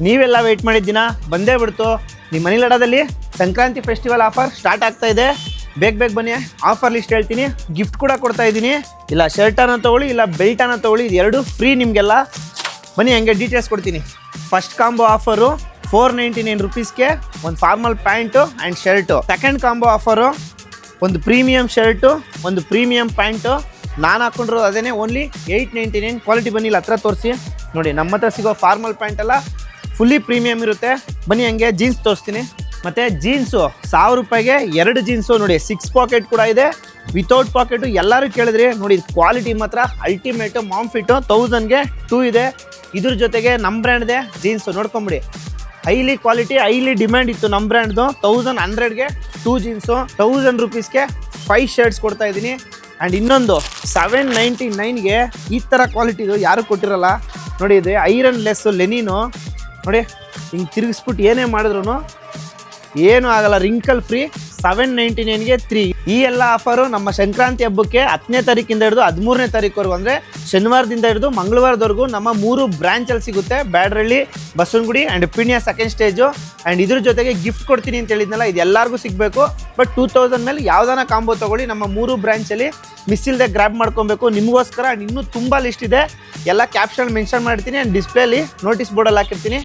ನೀವೆಲ್ಲ ವೆಯ್ಟ್ ಮಾಡಿದ್ದೀನ ಬಂದೇ ಬಿಡ್ತು. ನಿಮ್ಮ ಮನಿ ಲಡಾದಲ್ಲಿ ಸಂಕ್ರಾಂತಿ ಫೆಸ್ಟಿವಲ್ ಆಫರ್ ಸ್ಟಾರ್ಟ್ ಆಗ್ತಾ ಇದೆ. ಬೇಗ ಬನ್ನಿ, ಆಫರ್ ಲಿಸ್ಟ್ ಹೇಳ್ತೀನಿ, ಗಿಫ್ಟ್ ಕೂಡ ಕೊಡ್ತಾ ಇದ್ದೀನಿ. ಇಲ್ಲ ಶರ್ಟನ್ನು ತೊಗೊಳ್ಳಿ, ಇಲ್ಲ ಬೆಲ್ಟನ್ನು ತೊಗೊಳ್ಳಿ, ಇದು ಎರಡು ಫ್ರೀ ನಿಮಗೆಲ್ಲ. ಬನ್ನಿ ಹಂಗೆ ಡೀಟೇಲ್ಸ್ ಕೊಡ್ತೀನಿ. ಫಸ್ಟ್ ಕಾಂಬೋ ಆಫರು 499 ರುಪೀಸ್ಗೆ ಒಂದು formal pant and shirt. Second combo offer ಒಂದು ಪ್ರೀಮಿಯಂ ಶರ್ಟು, ಒಂದು ಪ್ರೀಮಿಯಂ ಪ್ಯಾಂಟು. ನಾನು ಹಾಕ್ಕೊಂಡಿರೋದು ಅದೇ ಓನ್ಲಿ 899. ಕ್ವಾಲಿಟಿ ಬನ್ನಿ ಇಲ್ಲಿ ಹತ್ರ ತೋರಿಸಿ ನೋಡಿ. ನಮ್ಮ ಹತ್ರ ಸಿಗೋ ಫಾರ್ಮಲ್ ಪ್ಯಾಂಟ್ ಎಲ್ಲ ಫುಲ್ಲಿ ಪ್ರೀಮಿಯಮ್ ಇರುತ್ತೆ. ಬನ್ನಿ ಹಂಗೆ ಜೀನ್ಸ್ ತೋರಿಸ್ತೀನಿ. ಮತ್ತು ಜೀನ್ಸು 1000 ರೂಪಾಯಿಗೆ 2 ಜೀನ್ಸು ನೋಡಿ. 6 ಪಾಕೆಟ್ ಕೂಡ ಇದೆ, ವಿತೌಟ್ ಪಾಕೆಟು. ಎಲ್ಲರೂ ಕೇಳಿದ್ರಿ ನೋಡಿ, ಕ್ವಾಲಿಟಿ ಮಾತ್ರ ಅಲ್ಟಿಮೇಟು. ಮಾಮ್ ಫಿಟ್ಟು 1000ಗೆ 2 ಇದೆ. ಇದ್ರ ಜೊತೆಗೆ ನಮ್ಮ ಬ್ರ್ಯಾಂಡ್ದೆ ಜೀನ್ಸು ನೋಡ್ಕೊಂಬಿಡಿ. ಹೈಲಿ ಕ್ವಾಲಿಟಿ, ಹೈಲಿ ಡಿಮ್ಯಾಂಡ್ ಇತ್ತು ನಮ್ಮ ಬ್ರ್ಯಾಂಡ್ದು. 1100ಗೆ 2 ಜೀನ್ಸು, 1000 ರುಪೀಸ್ಗೆ 5 ಶರ್ಟ್ಸ್ ಕೊಡ್ತಾ ಇದ್ದೀನಿ. ಆ್ಯಂಡ್ ಇನ್ನೊಂದು 799ಗೆ ಈ ಥರ ಕ್ವಾಲಿಟಿದು ಯಾರು ಕೊಟ್ಟಿರಲ್ಲ ನೋಡಿ. ಇದು ಐರನ್ ಲೆಸ್ಸು ಲೆನಿನು ನೋಡಿ. ಹಿಂಗೆ ತಿರುಗಿಸ್ಬಿಟ್ಟು ಏನೇ ಮಾಡಿದ್ರು ಏನೂ ಆಗಲ್ಲ, ರಿಂಕಲ್ ಫ್ರೀ. 799ಗೆ 3. ಈ ಎಲ್ಲ ಆಫರು ನಮ್ಮ ಸಂಕ್ರಾಂತಿ ಹಬ್ಬಕ್ಕೆ 10ನೇ ತಾರೀಕಿಂದ ಹಿಡಿದು 13ನೇ ತಾರೀಕುವರೆಗೂ, ಅಂದರೆ ಶನಿವಾರದಿಂದ ಹಿಡಿದು ಮಂಗಳವಾರದವರೆಗೂ ನಮ್ಮ 3 ಬ್ರ್ಯಾಂಚಲ್ಲಿ ಸಿಗುತ್ತೆ. Byadrahalli, Basavanagudi and Peenya second stage. And ಇದ್ರ ಜೊತೆಗೆ ಗಿಫ್ಟ್ ಕೊಡ್ತೀನಿ ಅಂತ ಹೇಳಿದ್ನಲ್ಲ, ಇದು ಎಲ್ಲರಿಗೂ ಸಿಗಬೇಕು. ಬಟ್ 2000 ಮೇಲೆ ಯಾವ್ದಾನ ಕಾಂಬೋ ತೊಗೊಳ್ಳಿ. ನಮ್ಮ 3 ಬ್ರ್ಯಾಂಚಲ್ಲಿ ಮಿಸ್ ಇಲ್ಲದೆ ಗ್ರ್ಯಾಬ್ ಮಾಡ್ಕೊಬೇಕು ನಿಮಗೋಸ್ಕರ. ಆ್ಯಂಡ್ ಇನ್ನೂ ತುಂಬ ಲಿಸ್ಟ್ ಇದೆ, ಎಲ್ಲ ಕ್ಯಾಪ್ಷನ್ ಮೆನ್ಷನ್ ಮಾಡ್ತೀನಿ ಆ್ಯಂಡ್ ಡಿಸ್ಪ್ಲೇಲಿ ನೋಟಿಸ್ ಬೋರ್ಡಲ್ಲಿ ಹಾಕಿರ್ತೀನಿ.